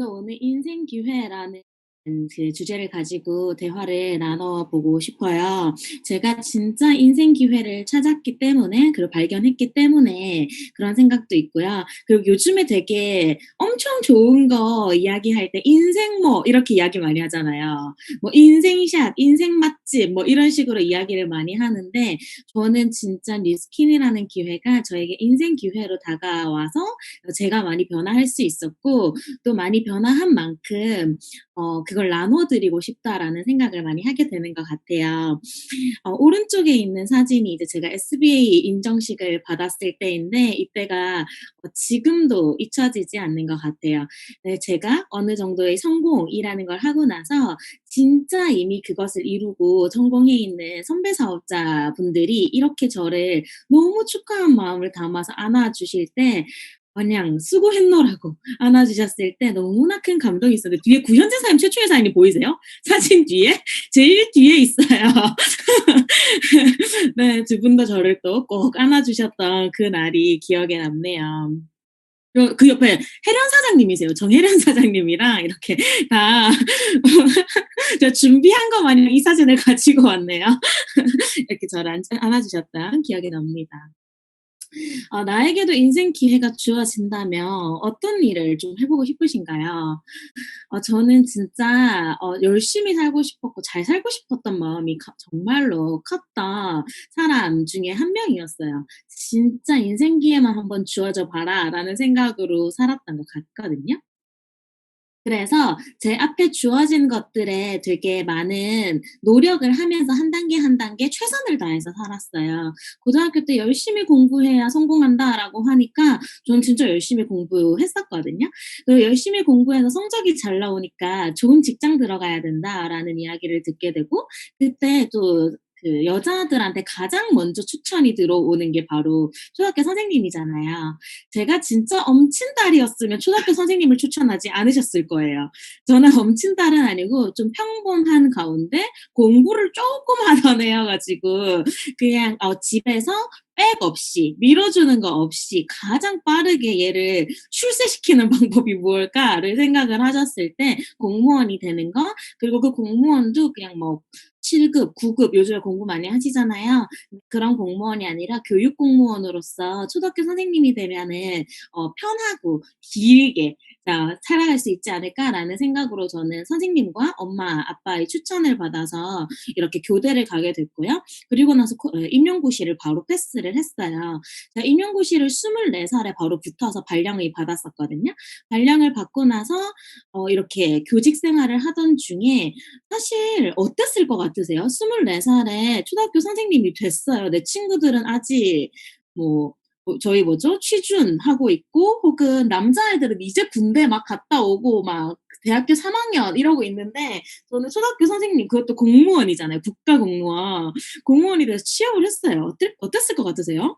오늘 인생 기회라는 그 주제를 가지고 대화를 나눠보고 싶어요. 제가 진짜 인생 기회를 찾았기 때문에, 그리고 발견했기 때문에 그런 생각도 있고요. 그리고 요즘에 되게 엄청 좋은 거 이야기할 때 인생 뭐 이렇게 이야기 많이 하잖아요. 뭐 인생샷, 인생 맛집 뭐 이런 식으로 이야기를 많이 하는데, 저는 진짜 뉴스킨이라는 기회가 저에게 인생 기회로 다가와서 제가 많이 변화할 수 있었고, 또 많이 변화한 만큼 그걸 나눠 드리고 싶다라는 생각을 많이 하게 되는 것 같아요. 오른쪽에 있는 사진이 이제 제가 SBA 인정식을 받았을 때인데, 이때가 지금도 잊혀지지 않는 것 같아요. 네, 제가 어느 정도의 성공이라는 걸 하고 나서 진짜 이미 그것을 이루고 성공해 있는 선배 사업자분들이 이렇게 저를 너무 축하한 마음을 담아서 안아 주실 때, 마냥 "수고했노."라고 안아 주셨을 때 너무나 큰 감동이 있었는데, 뒤에 구현재 사님 최초의 사인이 보이세요? 사진 뒤에? 제일 뒤에 있어요. 네. 두 분 다 저를 또 꼭 안아 주셨던 그날이 기억에 남네요. 그 옆에 혜련 사장님이세요. 정혜련 사장님이랑 이렇게 다 제가 준비한 것 마냥 이 사진을 가지고 왔네요. 이렇게 저를 안아 주셨던 기억이 납니다. 나에게도 인생 기회가 주어진다면 어떤 일을 좀 해 보고 싶으신가요? 저는 진짜 열심히 살고 싶었고 잘 살고 싶었던 마음이 정말로 컸던 사람 중에 한 명이었어요. '진짜 인생 기회만 한번 주어져 봐라.'라는 생각으로 살았던 것 같거든요. 그래서 제 앞에 주어진 것들에 되게 많은 노력을 하면서 한 단계 한 단계 최선을 다해서 살았어요. 고등학교 때 '열심히 공부해야 성공한다.'라고 하니까 저는 진짜 열심히 공부했었거든요. 그리고 열심히 공부해서 성적이 잘 나오니까 '좋은 직장 들어가야 된다.'라는 이야기를 듣게 되고, 그때 또 그 여자들한테 가장 먼저 추천이 들어오는 게 바로 초등학교 선생님이잖아요. 제가 진짜 엄친딸이었으면 초등학교 선생님을 추천하지 않으셨을 거예요. 저는 엄친딸은 아니고 좀 평범한 가운데 공부를 쪼끔 하던 애여 가지고, 그냥 집에서 백 없이 밀어주는 거 없이 가장 빠르게 얘를 출세시키는 방법이 무엇일까를 생각을 하셨을 때 공무원이 되는 거, 그리고 그 공무원도 그냥 뭐 7 급, 9급 요즘에 공부 많이 하시잖아요. 그런 공무원이 아니라 교육 공무원으로서 초등학교 선생님이 되면은 편하고 길게 살아갈 수 있지 않을까라는 생각으로 저는 선생님과 엄마 아빠의 추천을 받아서 이렇게 교대를 가게 됐고요. 그리고 나서 임용고시를 바로 패스를 했어요. 제가 임용고시를 24 살에 바로 붙어서 발령을 받았었거든요. 발령을 받고 나서 이렇게 교직 생활을 하던 중에, 사실 어땠을 것 같으세요? 24 살에 초등학교 선생님이 됐어요. 내 친구들은 아직 뭐 저희 뭐죠? 취준하고 있고, 혹은 남자애들은 이제 군대 막 갔다 오고 막 대학교 3 학년 이러고 있는데, 저는 초등학교 선생님, 그것도 공무원이잖아요. 국가 공무원. 공무원이 돼서 취업을 했어요. 어땠을 것 같으세요?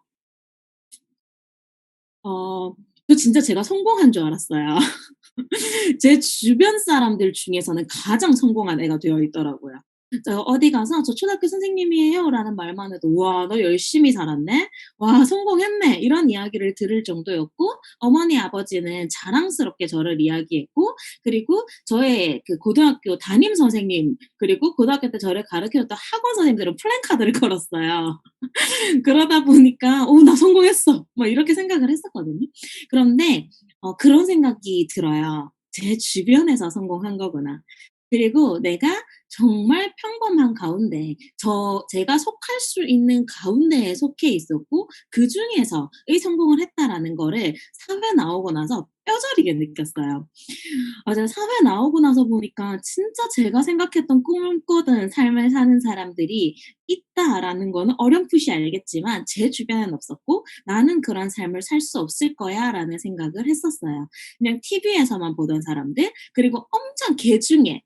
어 저 진짜 제가 성공한 줄 알았어요. 제 주변 사람들 중에서는 가장 성공한 애가 되어 있더라고요. 저 어디 가서 "저 초등학교 선생님이에요."라는 말만 해도 "와 너 열심히 살았네. 와 성공했네." 이런 이야기를 들을 정도였고, 어머니 아버지는 자랑스럽게 저를 이야기했고, 그리고 저의 그 고등학교 담임 선생님, 그리고 고등학교 때 저를 가르쳐 줬던 학원 선생님들은 플랜카드를 걸었어요. 그러다 보니까 '어 나 성공했어.' 막 이렇게 생각을 했었거든요. 그런데 그런 생각이 들어요. '제 주변에서 성공한 거구나.' 그리고 내가 정말 평범한 가운데, 제가 속할 수 있는 가운데에 속해 있었고, 그중에서의 성공을 했다라는 거를 사회 나오고 나서 뼈저리게 느꼈어요. 제가 사회 나오고 나서 보니까 진짜 제가 생각했던 꿈꾸던 삶을 사는 사람들이 있다라는 거는 어렴풋이 알겠지만 제 주변엔 없었고, '나는 그런 삶을 살 수 없을 거야.'라는 생각을 했었어요. 그냥 TV에서만 보던 사람들, 그리고 엄청 개중에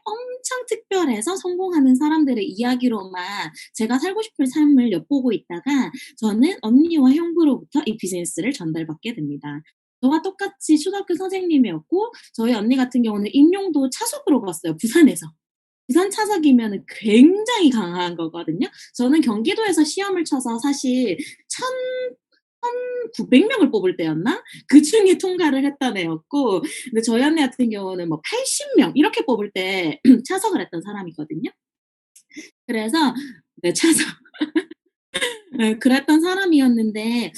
엄청 특별해서 성공하는 사람들의 이야기로만 제가 살고 싶은 삶을 엿보고 있다가, 저는 언니와 형부로부터 이 비즈니스를 전달받게 됩니다. 저와 똑같이 초등학교 선생님이었고, 저희 언니 같은 경우는 임용도 차석으로 갔어요, 부산에서. 부산 차석이면은 굉장히 강한 거거든요. 저는 경기도에서 시험을 쳐서 사실 천 1,900 명을 뽑을 때였나? 그중에 통과를 했던 애였고 근데 저희 언니 같은 경우는 뭐 80명 이렇게 뽑을 때 차석을 했던 사람이거든요. 그래서 네 차석 네 그랬던 사람이었는데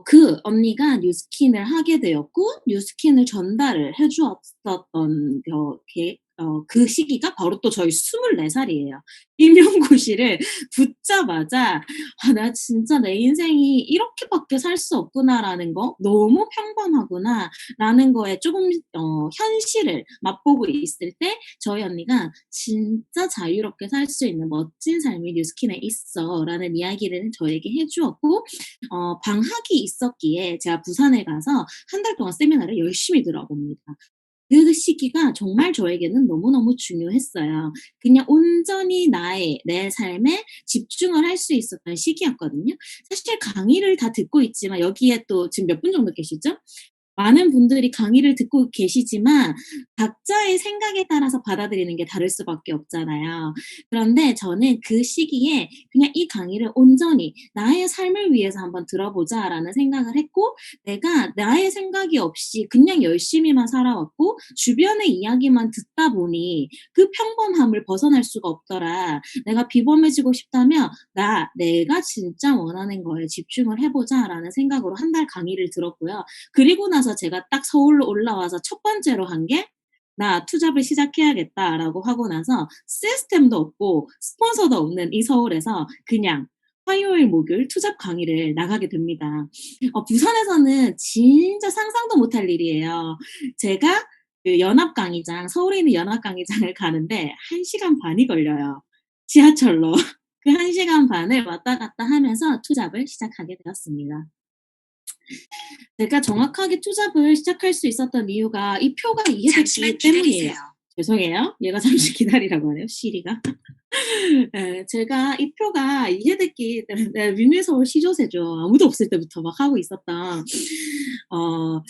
그 언니가 뉴스킨을 하게 되었고 뉴스킨을 전달을 해 주었었던 그 시기가 바로 또 저희 24 살이에요. 임용고시를 붙자마자 '아 나 진짜 내 인생이 이렇게밖에 살 수 없구나.'라는 거 '너무 평범하구나.'라는 거에 쪼금 현실을 맛보고 있을 때 저희 언니가 "진짜 자유롭게 살 수 있는 멋진 삶이 뉴스킨에 있어."라는 이야기를 저에게 해 주었고 방학이 있었기에 제가 부산에 가서 한 달 동안 세미나를 열심히 들어봅니다. 그 시기가 정말 저에게는 너무너무 중요했어요. 그냥 온전히 내 삶에 집중을 할 수 있었던 시기였거든요. 사실 강의를 다 듣고 있지만 여기에 또 지금 몇 분 정도 계시죠? 많은 분들이 강의를 듣고 계시지만 각자의 생각에 따라서 받아들이는 게 다를 수밖에 없잖아요. 그런데 저는 그 시기에 그냥 '이 강의를 온전히 나의 삶을 위해서 한번 들어보자.'라는 생각을 했고 내가 나의 생각이 없이 그냥 열심히만 살아왔고 주변의 이야기만 듣다 보니 그 평범함을 벗어날 수가 없더라. '내가 비범해지고 싶다면 내가 진짜 원하는 거에 집중을 해 보자.'라는 생각으로 한 달 강의를 들었고요. 그리고 나서 제가 딱 서울로 올라와서 첫 번째로 한 게 '나 투잡을 시작해야겠다.'라고 하고 나서 시스템도 없고 스폰서도 없는 이 서울에서 그냥 화요일, 목요일 투잡 강의를 나가게 됩니다. 부산에서는 진짜 상상도 못할 일이에요. 제가 그 연합 강의장 서울에 있는 연합 강의장을 가는데 1 시간 반이 걸려요, 지하철로. 그 1 시간 반을 왔다 갔다 하면서 투잡을 시작하게 되었습니다. 제가 정확하게 투잡을 시작할 수 있었던 이유가 이 표가 이해됐기 때문이에요. 죄송해요. 얘가 잠시 기다리라고 하네요, 시리가. 예. 제가 이 표가 이해됐기 때문에 네 위미의 서울 시조새죠. 아무도 없을 때부터 막 하고 있었던 어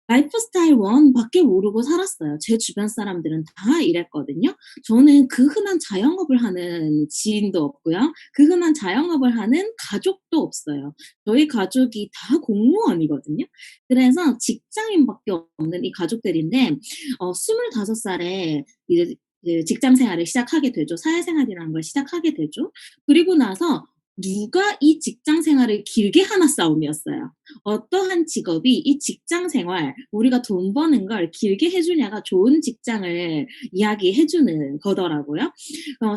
라이프스타일 1 밖에 모르고 살았어요. 제 주변 사람들은 다 이랬거든요. 저는 그 흔한 자영업을 하는 지인도 없고요. 그 흔한 자영업을 하는 가족도 없어요. 저희 가족이 다 공무원이거든요. 그래서 직장인밖에 없는 이 가족들인데 25 살에 이제 그 직장 생활을 시작하게 되죠. 사회생활이라는 걸 시작하게 되죠. 그리고 나서 누가 이 직장 생활을 길게 하나 싸움이었어요. 어떠한 직업이 이 직장 생활 우리가 돈 버는 걸 길게 해 주냐가 좋은 직장을 이야기해 주는 거더라고요.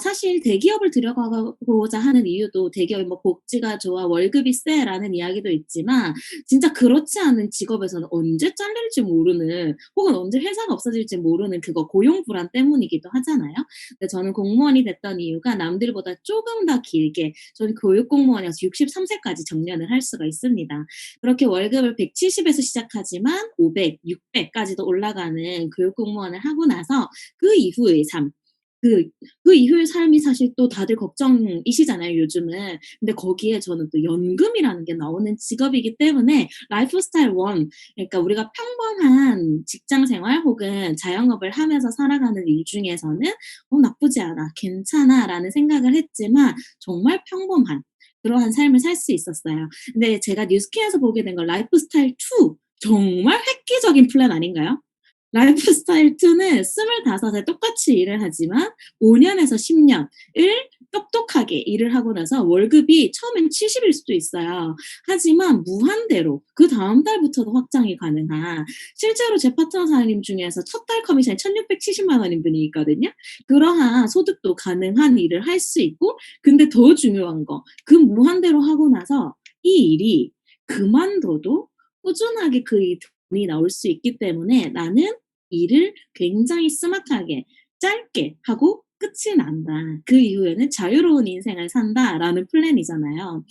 사실 대기업을 들어가고자 하는 이유도 대기업이 뭐 "복지가 좋아. 월급이 세."라는 이야기도 있지만 진짜 그렇지 않은 직업에서는 언제 잘릴지 모르는 혹은 언제 회사가 없어질지 모르는 그거 고용 불안 때문이기도 하잖아요. 근데 저는 공무원이 됐던 이유가 남들보다 쪼금 더 길게 저는 교육 공무원이어서 63 세까지 정년을 할 수가 있습니다. 그렇게 월급을 170 에서 시작하지만 500, 600 까지도 올라가는 교육 공무원을 하고 나서 그 이후의 삶 그 이후의 삶이 사실 또 다들 걱정이시잖아요 요즘은. 근데 거기에 저는 또 연금이라는 게 나오는 직업이기 때문에 라이프스타일 1 그러니까 우리가 평범한 직장 생활 혹은 자영업을 하면서 살아가는 일 중에서는 '나쁘지 않아. 괜찮아.'라는 생각을 했지만 정말 평범한 그러한 삶을 살 수 있었어요. 근데 제가 뉴스킨에서 보게 된 건 라이프스타일 2 정말 획기적인 플랜 아닌가요? 라이프스타일 2는 25에 똑같이 일을 하지만 5 년에서 10 년을 똑똑하게 일을 하고 나서 월급이 처음엔 70일 수도 있어요. 하지만 무한대로 그다음 달부터도 확장이 가능한 실제로 제 파트너 사장님 중에서 첫 달 커미션이 1,670만 원인 분이 있거든요. 그러한 소득도 가능한 일을 할 수 있고 근데 더 중요한 거 그 무한대로 하고 나서 이 일이 그만둬도 꾸준하게 그 돈이 나올 수 있기 때문에 '나는 일을 굉장히 스마트하게 짧게 하고 끝이 난다. 그 이후에는 자유로운 인생을 산다.'라는 플랜이잖아요.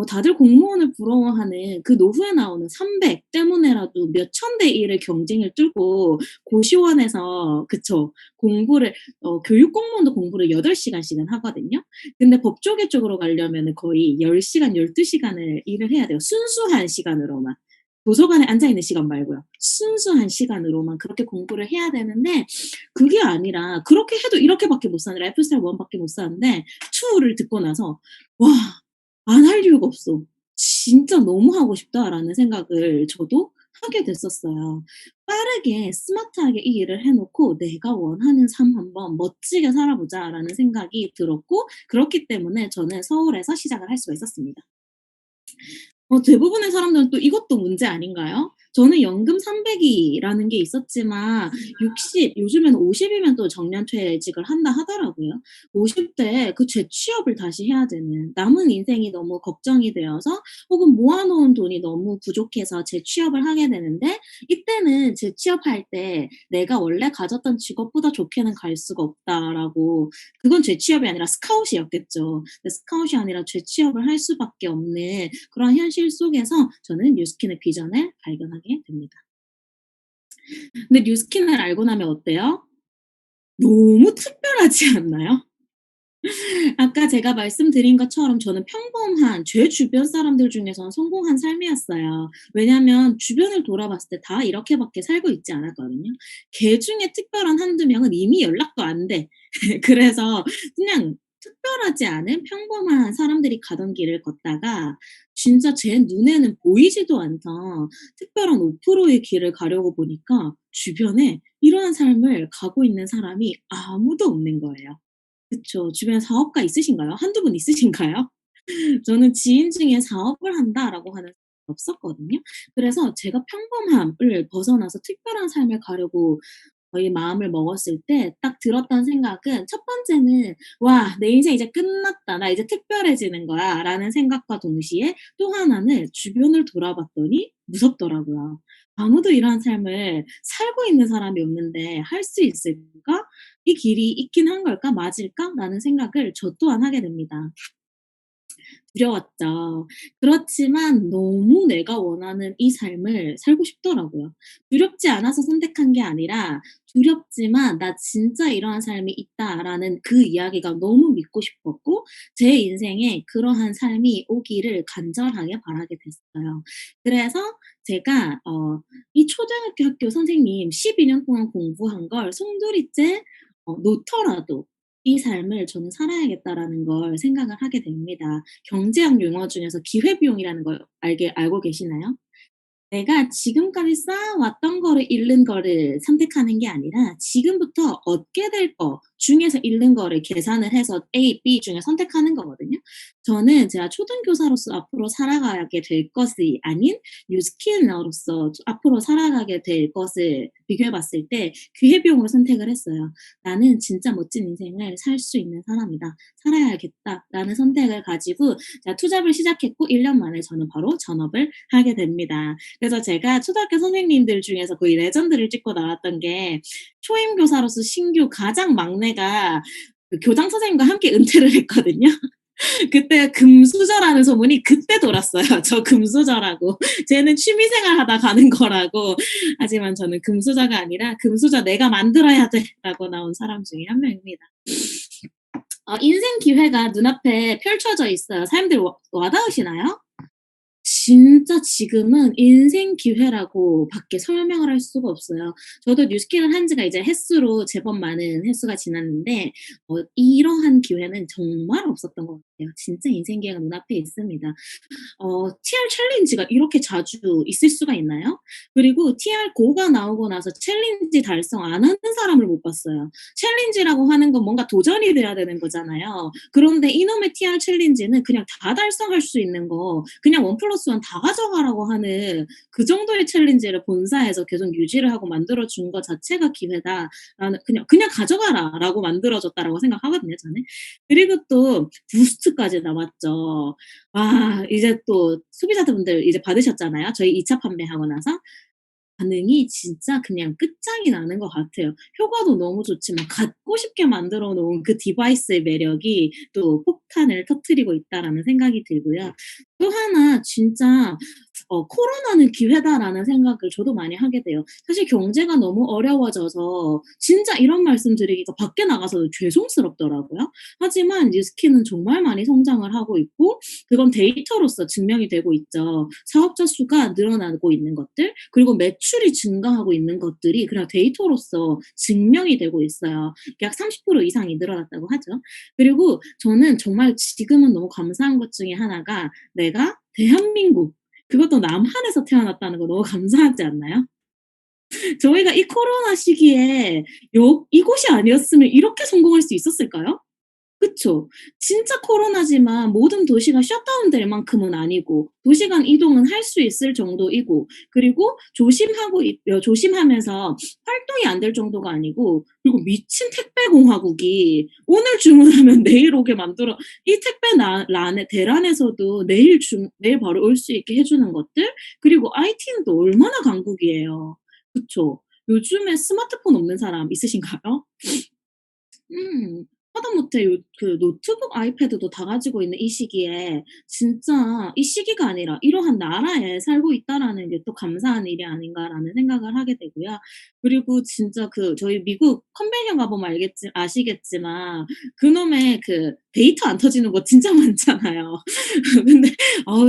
다들 공무원을 부러워하는 그 노후에 나오는 300 때문에라도 몇 천 대 1의 경쟁을 뚫고 고시원에서 그쵸. 공부를 교육 공무원도 공부를 8 시간씩은 하거든요. 근데 법조계 쪽으로 가려면은 거의 10 시간, 12 시간을 일을 해야 돼요, 순수한 시간으로만. 도서관에 앉아 있는 시간 말고요. 순수한 시간으로만 그렇게 공부를 해야 되는데 그게 아니라 그렇게 해도 이렇게밖에 못 사는 라이프스타일 1 밖에 못 사는데 2를 듣고 나서 '와 안 할 이유가 없어. 진짜 '너무 하고 싶다.'라는 생각을 저도 하게 됐었어요. 빠르게 스마트하게 이 일을 해 놓고 '내가 원하는 삶 한번 멋지게 살아보자.'라는 생각이 들었고 그렇기 때문에 저는 서울에서 시작을 할 수가 있었습니다. 대부분의 사람들은 또 이것도 문제 아닌가요? 저는 연금 300 이라는 게 있었지만 60 요즘에는 50 이면 또 정년퇴직을 한다 하더라고요. 50 대에 그 재취업을 다시 해야 되는 남은 인생이 너무 걱정이 되어서 혹은 모아 놓은 돈이 너무 부족해서 재취업을 하게 되는데 이때는 재취업할 때 '내가 원래 가졌던 직업보다 좋게는 갈 수가 없다.'라고 그건 재취업이 아니라 스카웃이었겠죠. 근데 스카웃이 아니라 재취업을 할 수밖에 없는 그런 현실 속에서 저는 뉴스킨의 비전을 발견하게 됩니다. 근데 뉴스킨을 알고 나면 어때요? 너무 특별하지 않나요? 아까 제가 말씀드린 것처럼 저는 평범한 제 주변 사람들 중에서는 성공한 삶이었어요. 왜냐하면 주변을 돌아봤을 때 다 이렇게밖에 살고 있지 않았거든요. 걔 중에 특별한 한두 명은 이미 연락도 안 돼. 그래서 그냥 특별하지 않은 평범한 사람들이 가던 길을 걷다가 진짜 제 눈에는 보이지도 않던 특별한 5%의 길을 가려고 보니까 주변에 이러한 삶을 가고 있는 사람이 아무도 없는 거예요. 그쵸. 주변에 사업가 있으신가요? 한두 분 있으신가요? 저는 지인 중에 "사업을 한다."라고 하는 사람이 없었거든요. 그래서 제가 평범함을 벗어나서 특별한 삶을 가려고 거의 마음을 먹었을 때 딱 들었던 생각은 첫 번째는 '와 내 인생 이제 끝났다. 나 이제 특별해지는 거야.'라는 생각과 동시에 또 하나는 주변을 돌아봤더니 무섭더라고요. '아무도 이러한 삶을 살고 있는 사람이 없는데 할 수 있을까? 이 길이 있긴 한 걸까? 맞을까?'라는 생각을 저 또한 하게 됩니다. 두려웠죠. 그렇지만 너무 내가 원하는 이 삶을 살고 싶더라고요. 두렵지 않아서 선택한 게 아니라 두렵지만 '나 진짜 이러한 삶이 있다.'라는 그 이야기가 너무 믿고 싶었고 제 인생에 그러한 삶이 오기를 간절하게 바라게 됐어요. 그래서 제가 이 초등학교 학교 선생님 12년 동안 공부한 걸 송두리째 놓더라도 '이 삶을 저는 살아야겠다.'라는 걸 생각을 하게 됩니다. 경제학 용어 중에서 기회비용이라는 걸 알고 계시나요? 내가 지금까지 쌓아왔던 거를 잃는 거를 선택하는 게 아니라 지금부터 얻게 될 거 중에서 잃는 거를 계산을 해서 A, B 중에 선택하는 거거든요. 저는 제가 초등교사로서 앞으로 살아가게 될 것이 아닌 뉴스키너로서 앞으로 살아가게 될 것을 비교해 봤을 때 기회비용으로 선택을 했어요. '나는 진짜 멋진 인생을 살 수 있는 사람이다. 살아야겠다.'라는 선택을 가지고 제가 투잡을 시작했고 1년 만에 저는 바로 전업을 하게 됩니다. 그래서 제가 초등학교 선생님들 중에서 거의 레전드를 찍고 나왔던 게 초임 교사로서 신규 가장 막내가 그 교장 선생님과 함께 은퇴를 했거든요. 그때 금수저라는 소문이 그때 돌았어요. 저 금수저라고. 쟤는 취미 생활하다 가는 거라고. 하지만 저는 금수저가 아니라 '금수저 내가 만들어야 돼.'라고 나온 사람 중에 한 명입니다. 인생 기회가 눈앞에 펼쳐져 있어요. 사람들 와닿으시나요? 진짜 지금은 인생 기회라고 밖에 설명을 할 수가 없어요. 저도 뉴스킨을 한 지가 이제 횟수로 제법 많은 횟수가 지났는데 이러한 기회는 정말 없었던 것 같아요. 진짜 인생 기회가 눈앞에 있습니다. TR 챌린지가 이렇게 자주 있을 수가 있나요? 그리고 TR 고가 나오고 나서 챌린지 달성 안 하는 사람을 못 봤어요. 챌린지라고 하는 건 뭔가 도전이 돼야 되는 거잖아요. 그런데 이놈의 TR 챌린지는 그냥 다 달성할 수 있는 거 그냥 1+1 다 가져가라고 하는 그 정도의 챌린지를 본사에서 계속 유지를 하고 만들어 준 거 자체가 기회다라는 그냥 가져가라라고 만들어 줬다라고 생각하거든요, 저는. 그리고 또 부스트까지 나왔죠. 와 이제 또 소비자분들 이제 받으셨잖아요. 저희 2차 판매하고 나서. 반응이 진짜 그냥 끝장이 나는 것 같아요. 효과도 너무 좋지만 갖고 싶게 만들어 놓은 그 디바이스의 매력이 또 폭탄을 터뜨리고 있다라는 생각이 들고요. 또 하나 진짜 '코로나는 기회다.'라는 생각을 저도 많이 하게 돼요. 사실 경제가 너무 어려워져서 진짜 이런 말씀 드리기가 밖에 나가서도 죄송스럽더라고요. 하지만 뉴스킨은 정말 많이 성장을 하고 있고 그건 데이터로서 증명이 되고 있죠. 사업자 수가 늘어나고 있는 것들 그리고 매출이 증가하고 있는 것들이 그냥 데이터로서 증명이 되고 있어요. 약 30% 이상이 늘어났다고 하죠. 그리고 저는 정말 지금은 너무 감사한 것 중에 하나가 '내가 대한민국 그것도 남한에서 태어났다는 거 너무 감사하지 않나요? 저희가 이 코로나 시기에 이곳이 아니었으면 이렇게 성공할 수 있었을까요? 그쵸. 진짜 코로나지만 모든 도시가 셧다운될 만큼은 아니고 도시 간 이동은 할 수 있을 정도이고 그리고 조심하면서 활동이 안 될 정도가 아니고 그리고 미친 택배 공화국이 오늘 주문하면 내일 오게 만들어 이 택배 나 란에 대란에서도 내일 바로 올 수 있게 해 주는 것들 그리고 IT는 또 얼마나 강국이에요. 그쵸. 요즘에 스마트폰 없는 사람 있으신가요? 하다못해 노트북, 아이패드도 다 가지고 있는 이 시기에 진짜 이 시기가 아니라 '이러한 나라에 살고 있다.'라는 게 또 '감사한 일이 아닌가.'라는 생각을 하게 되고요. 그리고 진짜 저희 미국 컨벤션 가 보면 아시겠지만 그놈의 데이터 안 터지는 곳 진짜 많잖아요. 근데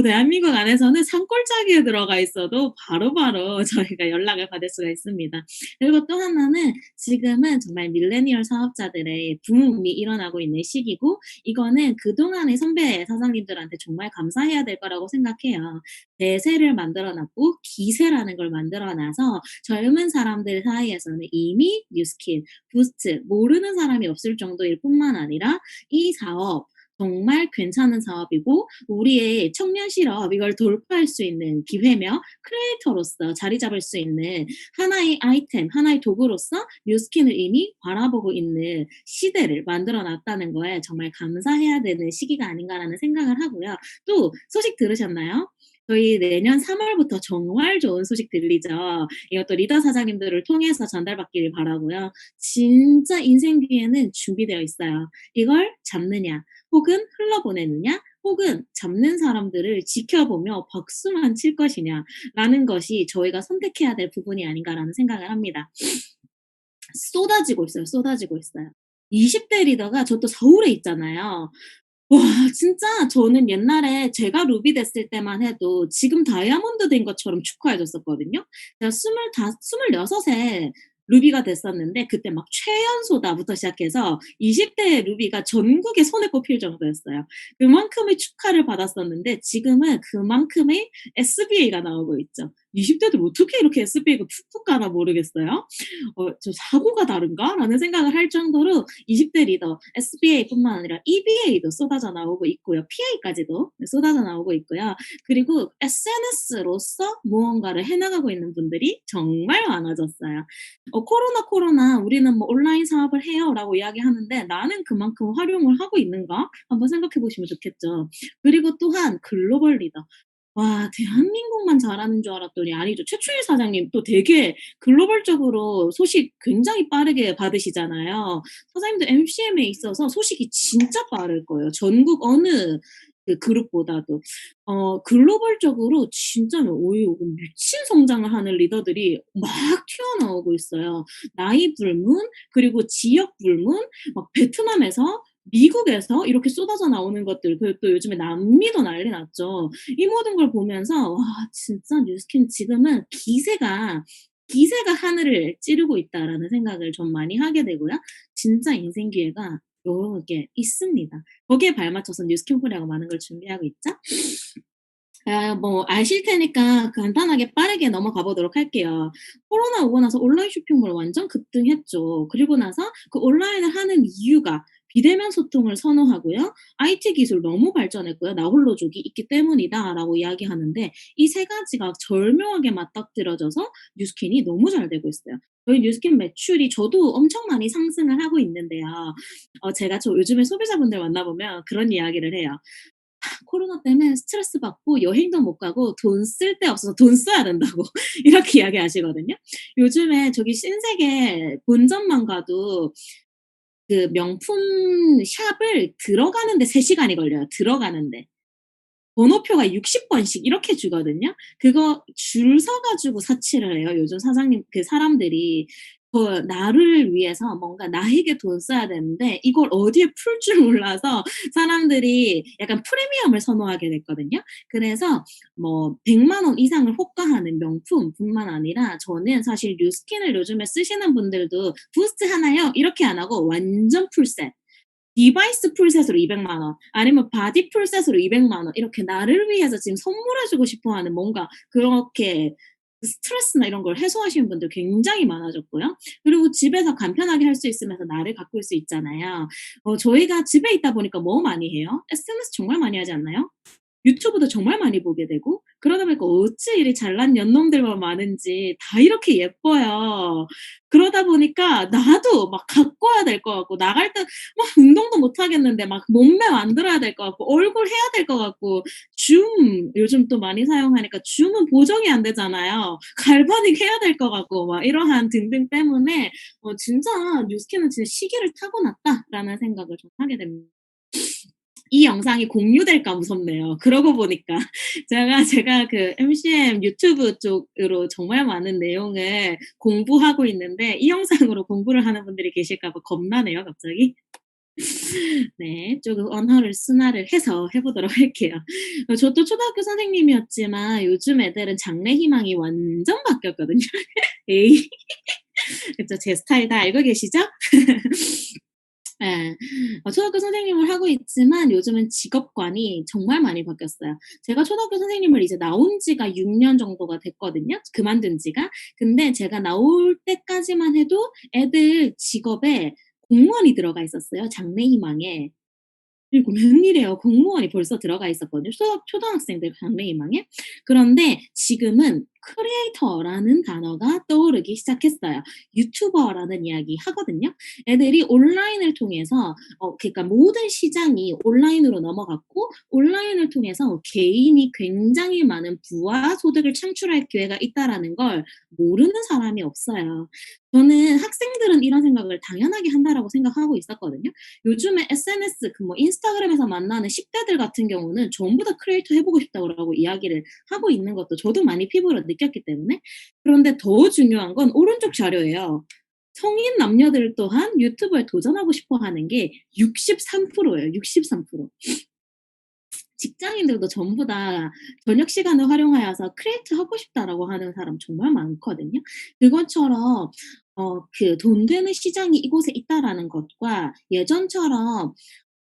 대한민국 안에서는 산골짜기에 들어가 있어도 바로바로 저희가 연락을 받을 수가 있습니다. 그리고 또 하나는 지금은 정말 밀레니얼 사업자들의 붐이 일어나고 있는 시기고 이거는 그동안의 선배 사장님들한테 정말 감사해야 될 거라고 생각해요. 대세를 만들어 놨고 기세라는 걸 만들어 놔서 젊은 사람들 사이에서는 이미 뉴스킨, 부스트 모르는 사람이 없을 정도일 뿐만 아니라 이 사업 정말 괜찮은 사업이고 우리의 청년 실업 이걸 돌파할 수 있는 기회며 크리에이터로서 자리 잡을 수 있는 하나의 아이템, 하나의 도구로서 뉴스킨을 이미 바라보고 있는 시대를 만들어 놨다는 거에 정말 감사해야 되는 시기가 아닌가라는 생각을 하고요. 또 소식 들으셨나요? 저희 내년 3 월부터 정말 좋은 소식 들리죠. 이것도 리더 사장님들을 통해서 전달받기를 바라고요. 진짜 인생기회는 준비되어 있어요. 이걸 잡느냐 혹은 흘러보내느냐 혹은 잡는 사람들을 지켜보며 박수만 칠 것이냐라는 것이 저희가 선택해야 될 부분이 아닌가라는 생각을 합니다. 쏟아지고 있어요, 쏟아지고 있어요. 20대 리더가 저도 서울에 있잖아요. 와 진짜 저는 옛날에 제가 루비 됐을 때만 해도 지금 다이아몬드 된 것처럼 축하해 줬었거든요. 제가 26에 루비가 됐었는데 그때 막 최연소다부터 시작해서 20대 루비가 전국에 손에 꼽힐 정도였어요. 그만큼의 축하를 받았었는데 지금은 그만큼의 SBA가 나오고 있죠. 20 대들 어떻게 이렇게 SBA가 푹푹 가나 모르겠어요. '저 사고가 다른가?'라는 생각을 할 정도로 20대 리더 SBA뿐만 아니라 EBA도 쏟아져 나오고 있고요. PA까지도 쏟아져 나오고 있고요. 그리고 SNS로서 무언가를 해 나가고 있는 분들이 정말 많아졌어요. 코로나 우리는 뭐 "온라인 사업을 해요."라고 이야기하는데 '나는 그만큼 활용을 하고 있는가?' 한번 생각해 보시면 좋겠죠. 그리고 또한 글로벌 리더. 와 대한민국만 잘하는 줄 알았더니 아니죠. 최충일 사장님 또 되게 글로벌적으로 소식 굉장히 빠르게 받으시잖아요. 사장님도 MCM에 있어서 소식이 진짜 빠를 거예요, 전국 어느 그룹보다도. 글로벌적으로 진짜로 미친 성장을 하는 리더들이 막 튀어나오고 있어요. 나이 불문 그리고 지역 불문 막 베트남에서 미국에서 이렇게 쏟아져 나오는 것들 그리고 또 요즘에 남미도 난리 났죠. 이 모든 걸 보면서 '와 진짜 뉴스킨 지금은 기세가 하늘을 찌르고 있다.'라는 생각을 좀 많이 하게 되고요. 진짜 인생 기회가 여러 개 있습니다. 거기에 발맞춰서 뉴스킨 코리아가 많은 걸 준비하고 있죠. 뭐 아실 테니까 간단하게 빠르게 넘어가 보도록 할게요. 코로나 오고 나서 온라인 쇼핑몰 완전 급등했죠. 그리고 나서 그 온라인을 하는 이유가 비대면 소통을 선호하고요. IT 기술 너무 발전했고요. "나 홀로족이 있기 때문이다."라고 이야기하는데 이 세 가지가 절묘하게 맞닥뜨려져서 뉴스킨이 너무 잘 되고 있어요. 저희 뉴스킨 매출이 저도 엄청 많이 상승을 하고 있는데요. 제가 요즘에 소비자분들 만나 보면 그런 이야기를 해요. 코로나 때문에 스트레스 받고 여행도 못 가고 돈 쓸 데 없어서 돈 써야 된다고 이렇게 이야기하시거든요. 요즘에 저기 신세계 본점만 가도 명품 샵을 들어가는 데 3 시간이 걸려요, 들어가는 데. 번호표가 60 번씩 이렇게 주거든요. 그거 줄 서 가지고 사치를 해요, 요즘 사람들이. 나를 위해서 뭔가 나에게 돈 써야 되는데 이걸 어디에 풀 줄 몰라서 사람들이 약간 프리미엄을 선호하게 됐거든요. 그래서 뭐 100만 원 이상을 호가하는 명품뿐만 아니라 저는 사실 뉴스킨을 요즘에 쓰시는 분들도 "부스트 하나요?" 이렇게 안 하고 완전 풀셋. 디바이스 풀셋으로 200만 원, 아니면 바디 풀셋으로 200만 원, 이렇게 나를 위해서 지금 선물해 주고 싶어 하는, 뭔가 그렇게 스트레스나 이런 걸 해소하시는 분들 굉장히 많아졌고요. 그리고 집에서 간편하게 할 수 있으면서 나를 가꿀 수 있잖아요. 저희가 집에 있다 보니까 뭐 많이 해요? SNS 정말 많이 하지 않나요? 유튜브도 정말 많이 보게 되고, 그러다 보니까 어찌 이리 잘난 연놈들만 많은지 다 이렇게 예뻐요. 그러다 보니까 나도 막 가꿔야 될 것 같고, 나갈 때 막 운동도 못 하겠는데 막 몸매 만들어야 될 것 같고, 얼굴 해야 될 것 같고, 줌 요즘 또 많이 사용하니까 줌은 보정이 안 되잖아요. 갈바닉 해야 될 것 같고, 막 이러한 등등 때문에 진짜 '뉴스킨은 진짜 시기를 타고났다.'라는 생각을 좀 하게 됩니다. 이 영상이 공유될까 무섭네요. 그러고 보니까 제가 그 MCM 유튜브 쪽으로 정말 많은 내용을 공부하고 있는데, 이 영상으로 공부를 하는 분들이 계실까 봐 겁나네요, 갑자기. 네. 조금 언어를 순화를 해서 해 보도록 할게요. 저도 초등학교 선생님이었지만 요즘 애들은 장래 희망이 완전 바뀌었거든요. 에이. 그쵸. 제 스타일 다 알고 계시죠? 예. 초등학교 선생님을 하고 있지만 요즘은 직업관이 정말 많이 바뀌었어요. 제가 초등학교 선생님을 이제 나온 지가 6년 정도가 됐거든요, 그만둔 지가. 근데 제가 나올 때까지만 해도 애들 직업에 공무원이 들어가 있었어요, 장래희망에. 그리고 웬일이에요. 공무원이 벌써 들어가 있었거든요, 초등학생들 장래희망에. 그런데 지금은 크리에이터라는 단어가 떠오르기 시작했어요. 유튜버라는 이야기 하거든요. 애들이 온라인을 통해서 그러니까 모든 시장이 온라인으로 넘어갔고, 온라인을 통해서 개인이 굉장히 많은 부와 소득을 창출할 기회가 있다라는 걸 모르는 사람이 없어요. 저는 학생들은 이런 생각을 당연하게 한다라고 생각하고 있었거든요. 요즘에 SNS, 그 뭐 인스타그램에서 만나는 10 대들 같은 경우는 전부 다 크리에이터 해 보고 싶다고 이야기를 하고 있는 것도 저도 많이 피부로 느꼈기 때문에. 그런데 더 중요한 건 오른쪽 자료예요. 성인 남녀들 또한 유튜브에 도전하고 싶어 하는 게 63% 예요, 63%. 직장인들도 전부 다 저녁 시간을 활용하여서 "크리에이터 하고 싶다."라고 하는 사람 정말 많거든요. 그것처럼 그 '돈 되는 시장이 이곳에 있다.'라는 것과, 예전처럼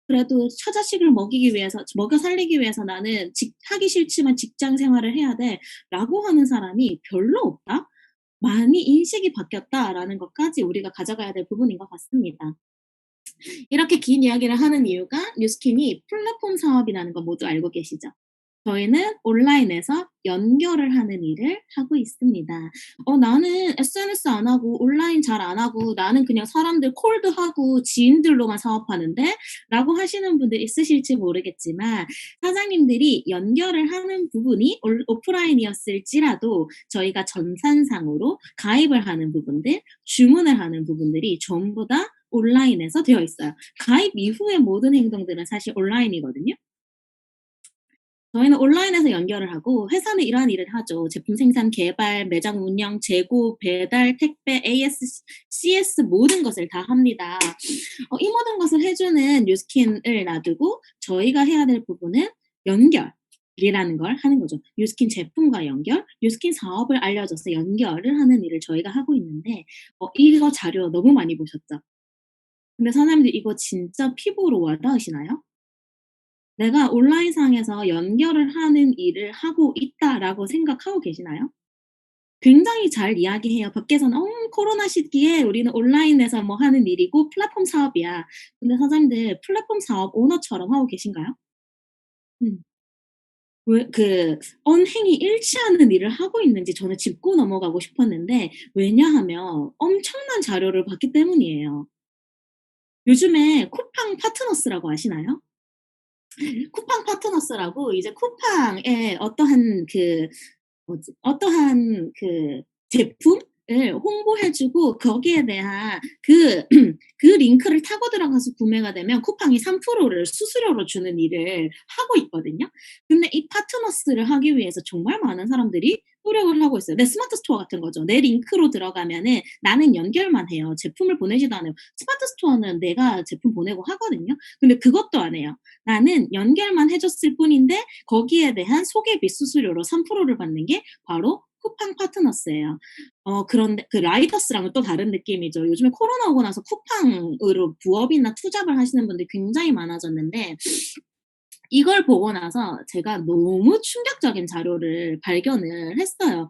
그래도 '처자식을 먹이기 위해서, 먹여 살리기 위해서 나는 하기 싫지만 직장 생활을 해야 돼.'라고 하는 사람이 별로 없다. 많이 인식이 바뀌었다라는 것까지 우리가 가져가야 될 부분인 것 같습니다. 이렇게 긴 이야기를 하는 이유가, 뉴스킨이 플랫폼 사업이라는 거 모두 알고 계시죠? 저희는 온라인에서 연결을 하는 일을 하고 있습니다. 나는 SNS 안 하고 온라인 잘 안 하고 나는 그냥 사람들 콜드하고 지인들로만 사업하는데 라고 하시는 분들 있으실지 모르겠지만, 사장님들이 연결을 하는 부분이 오프라인이었을지라도 저희가 전산상으로 가입을 하는 부분들, 주문을 하는 부분들이 전부 다 온라인에서 되어 있어요. 가입 이후의 모든 행동들은 사실 온라인이거든요. 저희는 온라인에서 연결을 하고, 회사는 이러한 일을 하죠. 제품 생산, 개발, 매장 운영, 재고, 배달, 택배, AS, CS 모든 것을 다 합니다. 이 모든 것을 해 주는 뉴스킨을 놔두고 저희가 해야 될 부분은 연결이라는 걸 하는 거죠. 뉴스킨 제품과 연결, 뉴스킨 사업을 알려줘서 연결을 하는 일을 저희가 하고 있는데, 이거 자료 너무 많이 보셨죠? 근데 사장님들 이거 진짜 피부로 와 닿으시나요? '내가 온라인상에서 연결을 하는 일을 하고 있다.'라고 생각하고 계시나요? 굉장히 잘 이야기해요. 밖에서는 코로나 시기에 우리는 온라인에서 뭐 하는 일이고 플랫폼 사업이야." 근데 사장님들 플랫폼 사업 오너처럼 하고 계신가요? 음. 왜 언행이 일치하는 일을 하고 있는지 저는 짚고 넘어가고 싶었는데, 왜냐하면 엄청난 자료를 봤기 때문이에요. 요즘에 쿠팡 파트너스라고 아시나요? 쿠팡 파트너스라고, 이제 쿠팡의 어떠한 그 제품을 홍보해 주고, 거기에 대한 그 링크를 타고 들어가서 구매가 되면 쿠팡이 3%를 수수료로 주는 일을 하고 있거든요. 근데 이 파트너스를 하기 위해서 정말 많은 사람들이 노력을 하고 있어요. 내 스마트 스토어 같은 거죠. 내 링크로 들어가면은 나는 연결만 해요. 제품을 보내지도 않아요. 스마트 스토어는 내가 제품 보내고 하거든요. 근데 그것도 안 해요. 나는 연결만 해 줬을 뿐인데 거기에 대한 소개비 수수료로 3%를 받는 게 바로 쿠팡 파트너스예요. 그런데 그 라이더스랑은 또 다른 느낌이죠. 요즘에 코로나 오고 나서 쿠팡으로 부업이나 투잡을 하시는 분들이 굉장히 많아졌는데 이걸 보고 나서 제가 너무 충격적인 자료를 발견을 했어요.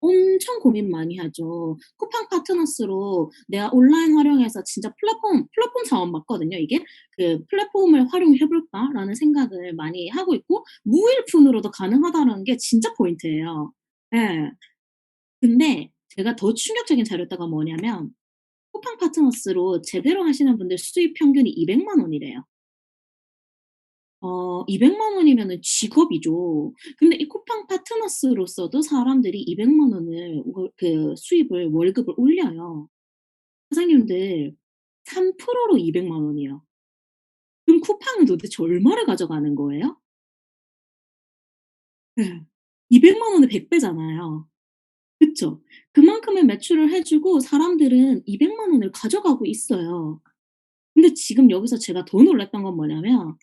엄청 고민 많이 하죠. 쿠팡 파트너스로 내가 온라인 활용해서 진짜 플랫폼 사업 맞거든요 이게. 그 '플랫폼을 활용해 볼까?'라는 생각을 많이 하고 있고 무일푼으로도 가능하다는 게 진짜 포인트예요. 예. 근데 제가 더 충격적인 자료다가 뭐냐면 쿠팡 파트너스로 제대로 하시는 분들 수입 평균이 200만 원이래요. 200만 원이면은 직업이죠. 근데 이 쿠팡 파트너스로서도 사람들이 200만 원을 그 수입을 월급을 올려요. 사장님들 3%로 200만 원이요. 그럼 쿠팡은 도대체 얼마를 가져가는 거예요? 예. 200만 원의 100 배잖아요. 그쵸? 그만큼의 매출을 해 주고 사람들은 200만 원을 가져가고 있어요. 근데 지금 여기서 제가 더 놀랐던 건 뭐냐면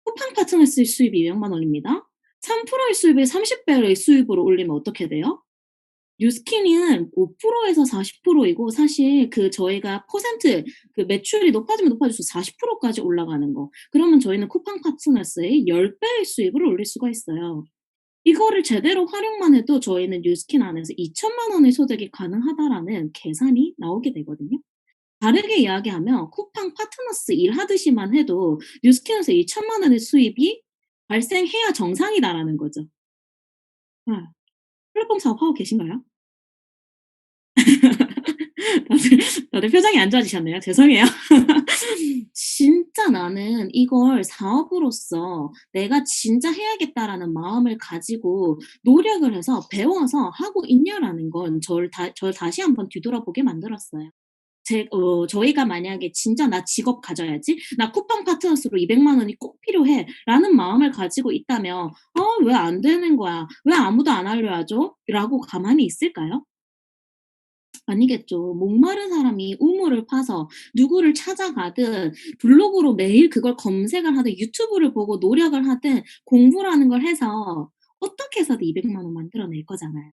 쿠팡 파트너스의 수입이 200만 원입니다. 3%의 수입을 30 배의 수입으로 올리면 어떻게 돼요? 뉴스키니는 5% 에서 40% 이고 사실 그 저희가 퍼센트 그 매출이 높아지면 높아질수록 40% 까지 올라가는 거. 그러면 저희는 쿠팡 파트너스의 10 배의 수입을 올릴 수가 있어요. 이거를 제대로 활용만 해도 저희는 뉴스킨 안에서 2천만 원의 소득이 가능하다라는 계산이 나오게 되거든요. 다르게 이야기하면 쿠팡 파트너스 일하듯이만 해도 뉴스킨에서 2천만 원의 수입이 발생해야 정상이다라는 거죠. 예. 플랫폼 사업하고 계신가요? 다들 다들 표정이 안 좋아지셨네요. 죄송해요. 진짜 나는 이걸 사업으로서 '내가 진짜 해야겠다.'라는 마음을 가지고 노력을 해서 배워서 하고 있냐라는 건 저를 다시 한번 뒤돌아보게 만들었어요. 저희가 만약에 '진짜 나 직업 가져야지. 나 쿠팡 파트너스로 200만 원이 꼭 필요해.'라는 마음을 가지고 있다면 '왜 안 되는 거야? 왜 아무도 안 알려줘?' 라고 가만히 있을까요? 아니겠죠. 목마른 사람이 우물을 파서 누구를 찾아가든 블로그로 매일 그걸 검색을 하든 유튜브를 보고 노력을 하든 공부라는 걸 해서 어떻게 해서든 200만 원 만들어낼 거잖아요.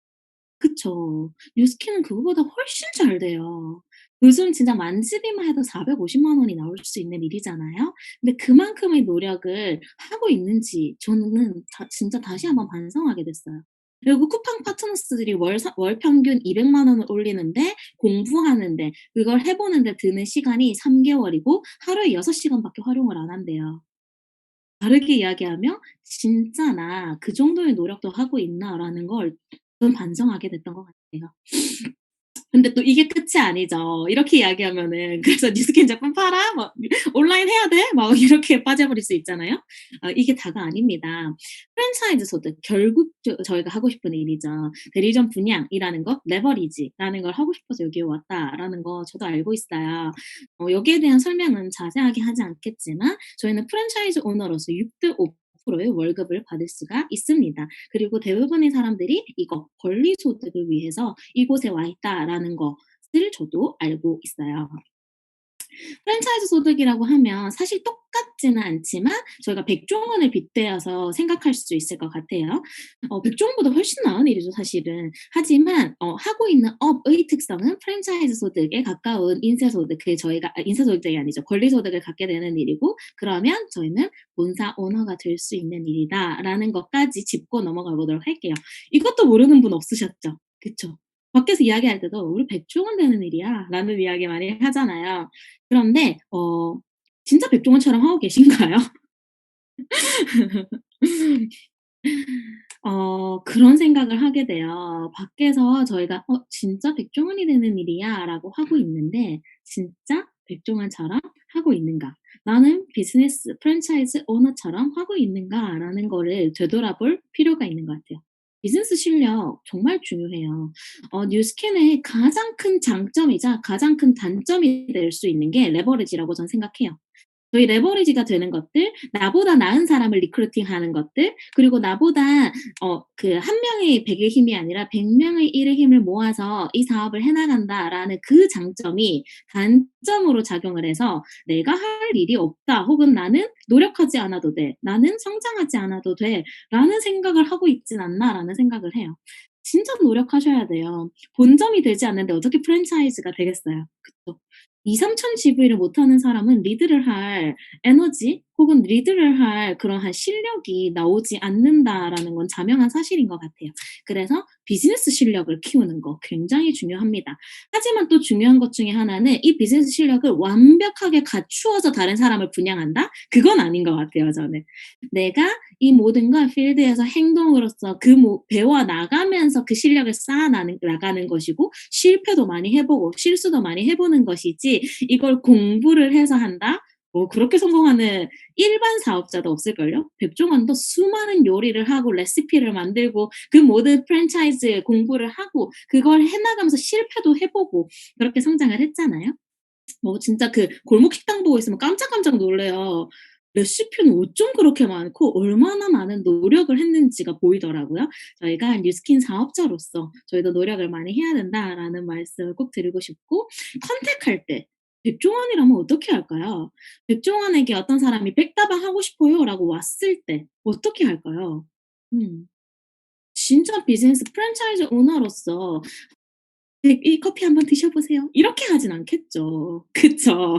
그쵸. 뉴스키는 그거보다 훨씬 잘 돼요. 요즘 진짜 만지비만 해도 450만 원이 나올 수 있는 일이잖아요. 근데 그만큼의 노력을 하고 있는지 저는 진짜 다시 한번 반성하게 됐어요. 그리고 쿠팡 파트너스들이 월 평균 200만 원을 올리는데 공부하는데 그걸 해 보는데 드는 시간이 3 개월이고 하루에 6 시간밖에 활용을 안 한대요. 다르게 이야기하면 '진짜 나 그 정도의 노력도 하고 있나.'라는 걸 좀 반성하게 됐던 것 같아요. 근데 또 이게 끝이 아니죠. 이렇게 이야기하면은 그래서 "뉴스킨 제품 팔아?" 막 "온라인 해야 돼?" 막 이렇게 빠져버릴 수 있잖아요. 이게 다가 아닙니다. 프랜차이즈 소득 결국 저희가 하고 싶은 일이죠. 대리점 분양이라는 거, 레버리지라는 걸 하고 싶어서 여기에 왔다라는 거 저도 알고 있어요. 여기에 대한 설명은 자세하게 하지 않겠지만 저희는 프랜차이즈 오너로서 6대 5%의 월급을 받을 수가 있습니다. 그리고 대부분의 사람들이 이거 권리 소득을 위해서 이곳에 와 있다라는 것을 저도 알고 있어요. 프랜차이즈 소득이라고 하면 사실 똑같지는 않지만 저희가 백종원을 빗대어서 생각할 수 있을 것 같아요. 백종원보다 훨씬 나은 일이죠 사실은. 하지만 하고 있는 업의 특성은 프랜차이즈 소득에 가까운 인세소득 그 저희가 인세소득이 아니죠. 권리소득을 갖게 되는 일이고 그러면 저희는 '본사 오너가 될 수 있는 일이다.'라는 것까지 짚고 넘어가 보도록 할게요. 이것도 모르는 분 없으셨죠? 그쵸? 밖에서 이야기할 때도 "우리 백종원 되는 일이야."라는 이야기 많이 하잖아요. 그런데 진짜 백종원처럼 하고 계신가요? 그런 생각을 하게 돼요. 밖에서 저희가 '진짜 백종원이 되는 일이야.'라고 하고 있는데 '진짜 백종원처럼 하고 있는가? 나는 비즈니스 프랜차이즈 오너처럼 하고 있는가?'라는 거를 되돌아볼 필요가 있는 것 같아요. 비즈니스 실력 정말 중요해요. 뉴스캔의 가장 큰 장점이자 가장 큰 단점이 될 수 있는 게 레버리지라고 저는 생각해요. 저희 레버리지가 되는 것들, 나보다 나은 사람을 리크루팅하는 것들, 그리고 나보다 그 한 명의 100의 힘이 아니라 100 명의 1의 힘을 모아서 이 사업을 해 나간다라는 그 장점이 단점으로 작용을 해서 '내가 할 일이 없다.' 혹은 '나는 노력하지 않아도 돼. 나는 성장하지 않아도 돼.'라는 생각을 하고 있진 않나라는 생각을 해요. 진짜 노력하셔야 돼요. 본점이 되지 않는데 어떻게 프랜차이즈가 되겠어요. 그쵸. 2-3천 GV를 못하는 사람은 리드를 할 에너지 혹은 리드를 할 그러한 실력이 나오지 않는다라는 건 자명한 사실인 것 같아요. 그래서 비즈니스 실력을 키우는 거 굉장히 중요합니다. 하지만 또 중요한 것 중에 하나는 이 비즈니스 실력을 완벽하게 갖추어서 다른 사람을 분양한다? 그건 아닌 것 같아요 저는. 내가 이 모든 걸 필드에서 행동으로써 배워 나가면서 그 실력을 쌓아 나가는 것이고 실패도 많이 해 보고 실수도 많이 해 보는 것이지 이걸 공부를 해서 한다? 뭐 그렇게 성공하는 일반 사업자도 없을걸요? 백종원도 수많은 요리를 하고 레시피를 만들고 그 모든 프랜차이즈 공부를 하고 그걸 해 나가면서 실패도 해 보고 그렇게 성장을 했잖아요. 진짜 그 골목 식당 보고 있으면 깜짝깜짝 놀래요. 레시피는 어쩜 그렇게 많고 얼마나 많은 노력을 했는지가 보이더라고요. 저희가 뉴스킨 사업자로서 저희도 노력을 많이 해야 된다라는 말씀을 꼭 드리고 싶고 컨택할 때 백종원이라면 어떻게 할까요? 백종원에게 어떤 사람이 "백다방 하고 싶어요."라고 왔을 때 어떻게 할까요? 음. 진짜 비즈니스 프랜차이즈 오너로서 "네 이 커피 한번 드셔 보세요." 이렇게 하진 않겠죠. 그쵸.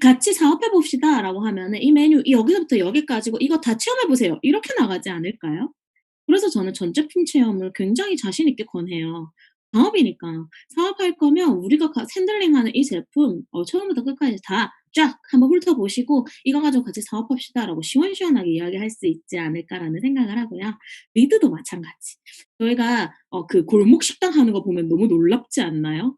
"같이 사업해 봅시다."라고 하면은 "이 메뉴 여기서부터 여기까지고 이거 다 체험해 보세요." 이렇게 나가지 않을까요? 그래서 저는 전 제품 체험을 굉장히 자신 있게 권해요. 사업이니까. 사업할 거면 우리가 핸들링하는 이 제품 처음부터 끝까지 다 쫙 한번 훑어보시고 "이거 가지고 같이 사업합시다."라고 시원시원하게 이야기할 수 있지 않을까라는 생각을 하고요. 리드도 마찬가지. 저희가 그 골목 식당 하는 거 보면 너무 놀랍지 않나요?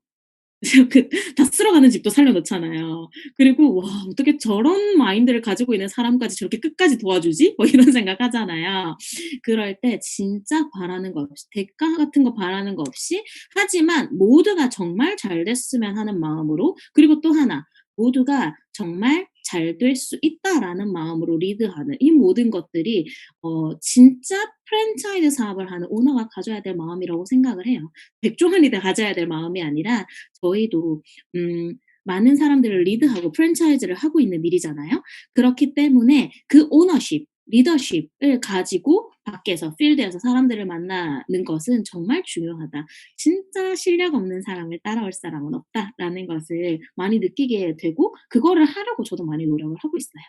그 다 쓸어가는 집도 살려 놓잖아요. 그리고 '와 어떻게 저런 마인드를 가지고 있는 사람까지 저렇게 끝까지 도와주지?' 뭐 이런 생각하잖아요. 그럴 때 진짜 바라는 거 없이 대가 같은 거 바라는 거 없이 하지만 모두가 정말 잘 됐으면 하는 마음으로 그리고 또 하나 모두가 정말 '잘 될 수 있다.'라는 마음으로 리드하는 이 모든 것들이 진짜 프랜차이즈 사업을 하는 오너가 가져야 될 마음이라고 생각을 해요. 백종원이 가져야 될 마음이 아니라 저희도 많은 사람들을 리드하고 프랜차이즈를 하고 있는 일이잖아요. 그렇기 때문에 그 오너십, 리더십을 가지고 밖에서 필드에서 사람들을 만나는 것은 정말 중요하다. '진짜 실력 없는 사람을 따라올 사람은 없다.'라는 것을 많이 느끼게 되고 그거를 하려고 저도 많이 노력을 하고 있어요.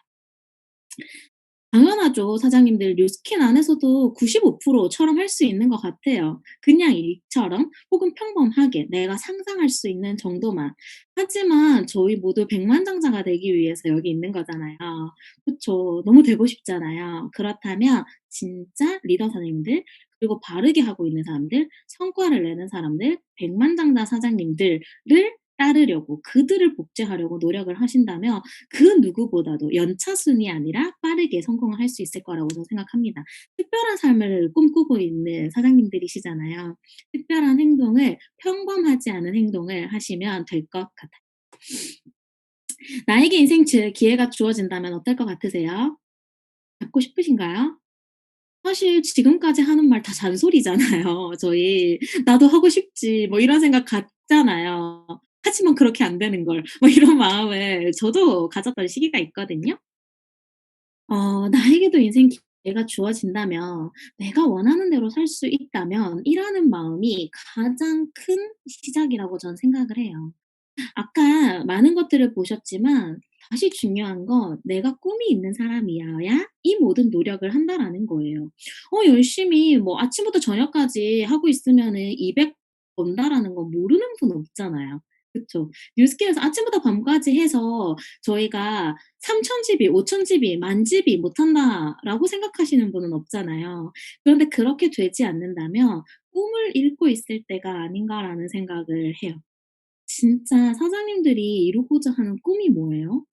당연하죠. 사장님들 뉴스킨 안에서도 95% 처럼 할 수 있는 것 같아요. 그냥 일처럼 혹은 평범하게 내가 상상할 수 있는 정도만. 하지만 저희 모두 백만장자가 되기 위해서 여기 있는 거잖아요. 그쵸. 너무 되고 싶잖아요. 그렇다면 진짜 리더 사장님들 그리고 바르게 하고 있는 사람들, 성과를 내는 사람들, 백만장자 사장님들을 따르려고 그들을 복제하려고 노력을 하신다면 그 누구보다도 연차순이 아니라 빠르게 성공을 할 수 있을 거라고 저는 생각합니다. 특별한 삶을 꿈꾸고 있는 사장님들이시잖아요. 특별한 행동을 평범하지 않은 행동을 하시면 될 것 같아요. 나에게 인생 기회가 주어진다면 어떨 것 같으세요? 갖고 싶으신가요? 사실 지금까지 하는 말 다 잔소리잖아요. 저희 '나도 하고 싶지.' 뭐 이런 생각 갖잖아요. 하지만 그렇게 안 되는 걸. 뭐 이런 마음을 저도 가졌던 시기가 있거든요. 나에게도 인생 기회가 주어진다면 내가 원하는 대로 살 수 있다면 이라는 마음이 가장 큰 시작이라고 저는 생각을 해요. 아까 많은 것들을 보셨지만 다시 중요한 건 '내가 꿈이 있는 사람이어야 이 모든 노력을 한다.'라는 거예요. 열심히 뭐 아침부터 저녁까지 하고 있으면은 200 번다라는 건 모르는 분 없잖아요. 그쵸. 뉴스키에서 아침부터 밤까지 해서 저희가 3,000 집이 5,000 집이 10,000 집이 못한다라고 생각하시는 분은 없잖아요. 그런데 그렇게 되지 않는다면 '꿈을 잃고 있을 때가 아닌가.'라는 생각을 해요. 진짜 사장님들이 이루고자 하는 꿈이 뭐예요?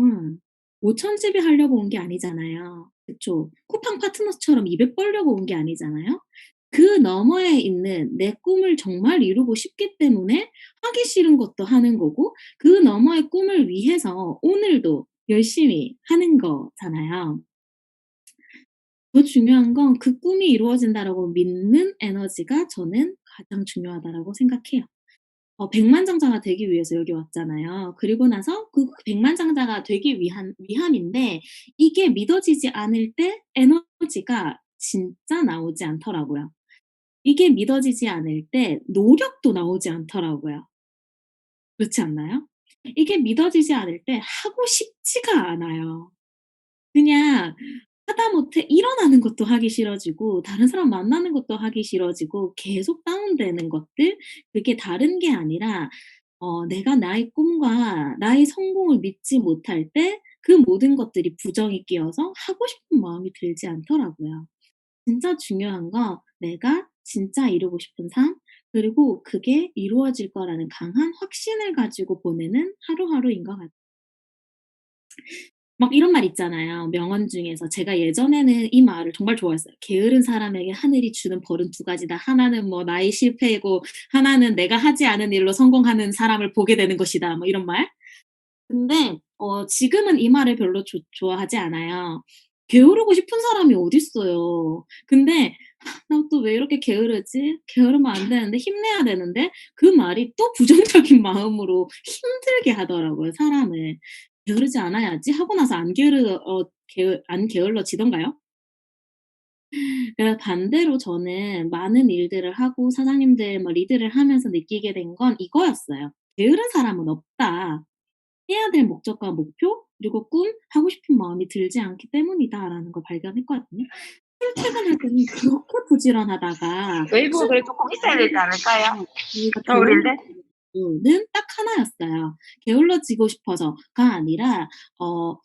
음. 5,000 집이 하려고 온 게 아니잖아요. 그쵸. 쿠팡 파트너스처럼 200 벌려고 온 게 아니잖아요. 그 너머에 있는 내 꿈을 정말 이루고 싶기 때문에 하기 싫은 것도 하는 거고 그 너머의 꿈을 위해서 오늘도 열심히 하는 거잖아요. 더 중요한 건 그 꿈이 이루어진다라고 믿는 에너지가 저는 가장 중요하다라고 생각해요. 백만장자가 되기 위해서 여기 왔잖아요. 그리고 나서 그 백만장자가 되기 위함인데 이게 믿어지지 않을 때 에너지가 진짜 나오지 않더라고요. 이게 믿어지지 않을 때 노력도 나오지 않더라고요. 그렇지 않나요? 이게 믿어지지 않을 때 하고 싶지가 않아요. 그냥 하다못해 일어나는 것도 하기 싫어지고 다른 사람 만나는 것도 하기 싫어지고 계속 다운되는 것들, 그게 다른 게 아니라 내가 나의 꿈과 나의 성공을 믿지 못할 때 그 모든 것들이 부정이 끼어서 하고 싶은 마음이 들지 않더라고요. 진짜 중요한 건 내가 진짜 이루고 싶은 삶, 그리고 그게 이루어질 거라는 강한 확신을 가지고 보내는 하루하루인 것 같아요. 막 이런 말 있잖아요. 명언 중에서 제가 예전에는 이 말을 정말 좋아했어요. "게으른 사람에게 하늘이 주는 벌은 두 가지다. 하나는 뭐 나의 실패이고 하나는 내가 하지 않은 일로 성공하는 사람을 보게 되는 것이다." 뭐 이런 말. 근데 지금은 이 말을 별로 좋아하지 않아요. 게으르고 싶은 사람이 어딨어요. 근데 '나 또 왜 이렇게 게으르지? 게으르면 안 되는데. 힘내야 되는데.' 그 말이 또 부정적인 마음으로 힘들게 하더라고요, 사람을. '게으르지 않아야지.' 하고 나서 안 게을러지던가요? 그래서 반대로 저는 많은 일들을 하고 사장님들 뭐 리드를 하면서 느끼게 된 건 이거였어요. '게으른 사람은 없다. 해야 될 목적과 목표 그리고 꿈, 하고 싶은 마음이 들지 않기 때문이다.'라는 걸 발견했거든요. 출퇴근할 때는 그렇게 부지런하다가 웨이브가 출근하고 조금 있어야 되지 않을까요? 저희가 겨울인데? 이유는 딱 하나였어요. 게을러지고 싶어서가 아니라 어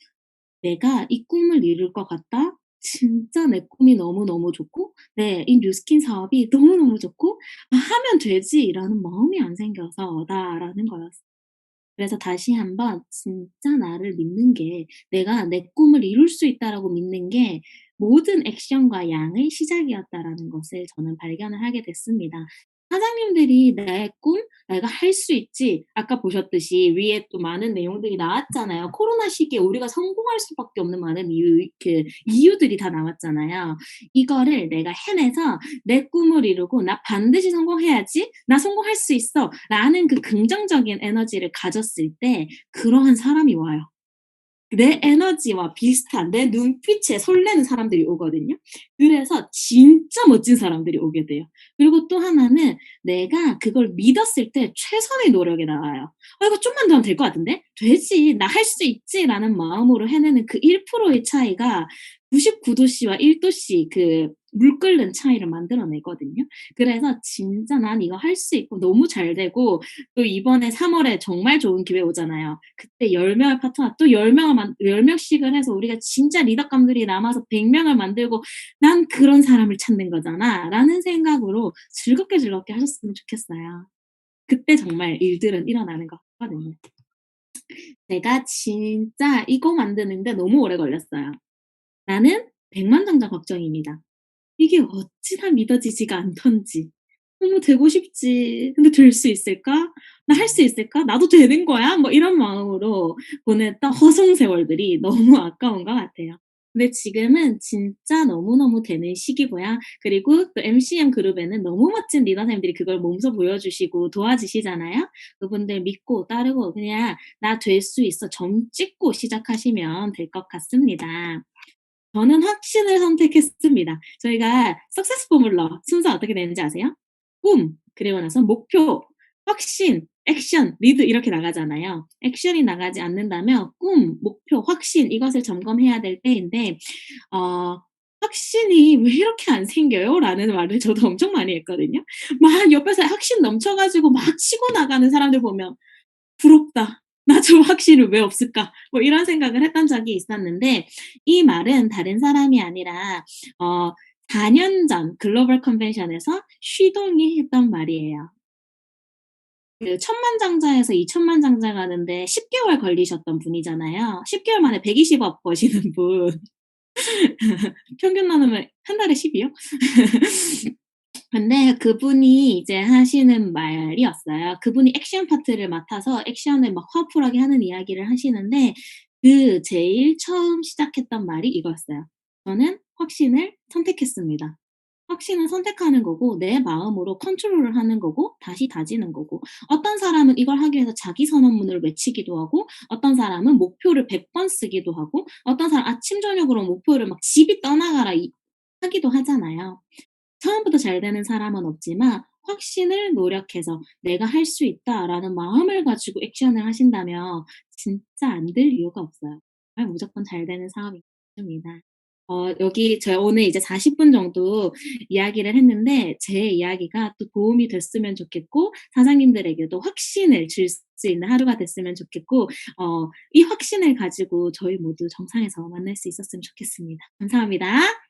'내가 이 꿈을 이룰 것 같다. 진짜 내 꿈이 너무너무 좋고 이 뉴스킨 사업이 너무너무 좋고 하면 되지.'라는 마음이 안 생겨서다라는 거였어요. 그래서 다시 한번 진짜 나를 믿는 게, 내가 내 꿈을 이룰 수 있다라고 믿는 게 모든 액션과 양의 시작이었다라는 것을 저는 발견을 하게 됐습니다. 사장님들이 내 꿈, 내가 할 수 있지, 아까 보셨듯이 위에 또 많은 내용들이 나왔잖아요. 코로나 시기에 우리가 성공할 수밖에 없는 많은 이유들이 다 나왔잖아요. 이거를 내가 해내서 내 꿈을 이루고 '나 반드시 성공해야지. 나 성공할 수 있어.'라는 그 긍정적인 에너지를 가졌을 때 그러한 사람이 와요. 내 에너지와 비슷한 내 눈빛에 설레는 사람들이 오거든요. 그래서 진짜 멋진 사람들이 오게 돼요. 그리고 또 하나는 내가 그걸 믿었을 때 최선의 노력이 나와요. '아 이거 좀만 더 하면 될 것 같은데? 되지. 나 할 수 있지.'라는 마음으로 해내는 그 1%의 차이가 99도씨와 1도씨 그 물 끓는 차이를 만들어내거든요. 그래서 진짜 '난 이거 할 수 있고 너무 잘 되고' 또 이번에 3 월에 정말 좋은 기회 오잖아요. 그때 10 명의 파트너 또 10 명을 10 명씩을 해서 우리가 진짜 리더감들이 남아서 100 명을 만들고 '난 그런 사람을 찾는 거잖아.'라는 생각으로 즐겁게, 즐겁게 하셨으면 좋겠어요. 그때 정말 일들은 일어나는 것 같거든요. 제가 진짜 이거 만드는데 너무 오래 걸렸어요. 나는 백만장자 걱정입니다. 이게 어찌나 믿어지지가 않던지. 너무 되고 싶지. 근데 될 수 있을까? '나 할 수 있을까? 나도 되는 거야?' 뭐 이런 마음으로 보냈던 허송 세월들이 너무 아까운 것 같아요. 근데 지금은 진짜 너무너무 되는 시기고요. 그리고 또 MCM 그룹에는 너무 멋진 리더 선생님들이 그걸 몸소 보여주시고 도와주시잖아요. 그분들 믿고 따르고 그냥 '나 될 수 있어.' 점 찍고 시작하시면 될 것 같습니다. 저는 확신을 선택했습니다. 저희가 석세스 포뮬러 순서 어떻게 되는지 아세요? 꿈, 그리고 나서 목표, 확신, 액션, 리드 이렇게 나가잖아요. 액션이 나가지 않는다면 꿈, 목표, 확신 이것을 점검해야 될 때인데 어 '확신이 왜 이렇게 안 생겨요?'라는 말을 저도 엄청 많이 했거든요. 막 옆에서 확신 넘쳐 가지고 막 치고 나가는 사람들 보면 '부럽다. 나 저 확신이 왜 없을까?' 뭐 이런 생각을 했던 적이 있었는데 이 말은 다른 사람이 아니라 어 4년 전 글로벌 컨벤션에서 쉬동이 했던 말이에요. 그 천만장자에서 이천만장자 가는데 10 개월 걸리셨던 분이잖아요. 10 개월 만에 120억 버시는 분. 평균 나누면 한 달에 10 이요? 근데 그분이 이제 하시는 말이었어요. 그분이 액션 파트를 맡아서 액션을 막 파워풀하게 하는 이야기를 하시는데 그 제일 처음 시작했던 말이 이거였어요. "저는 확신을 선택했습니다." 확신은 선택하는 거고 내 마음으로 컨트롤을 하는 거고 다시 다지는 거고, 어떤 사람은 이걸 하기 위해서 자기 선언문을 외치기도 하고 어떤 사람은 목표를 100번 쓰기도 하고 어떤 사람 아침 저녁으로 목표를 막 집이 떠나가라 하기도 하잖아요. 처음부터 잘 되는 사람은 없지만 확신을 노력해서 '내가 할 수 있다.'라는 마음을 가지고 액션을 하신다면 진짜 안 될 이유가 없어요. 무조건 잘 되는 사업인 것 같습니다. 여기 제가 오늘 이제 40분 정도 이야기를 했는데 제 이야기가 또 도움이 됐으면 좋겠고 사장님들에게도 확신을 줄 수 있는 하루가 됐으면 좋겠고 이 확신을 가지고 저희 모두 정상에서 만날 수 있었으면 좋겠습니다. 감사합니다.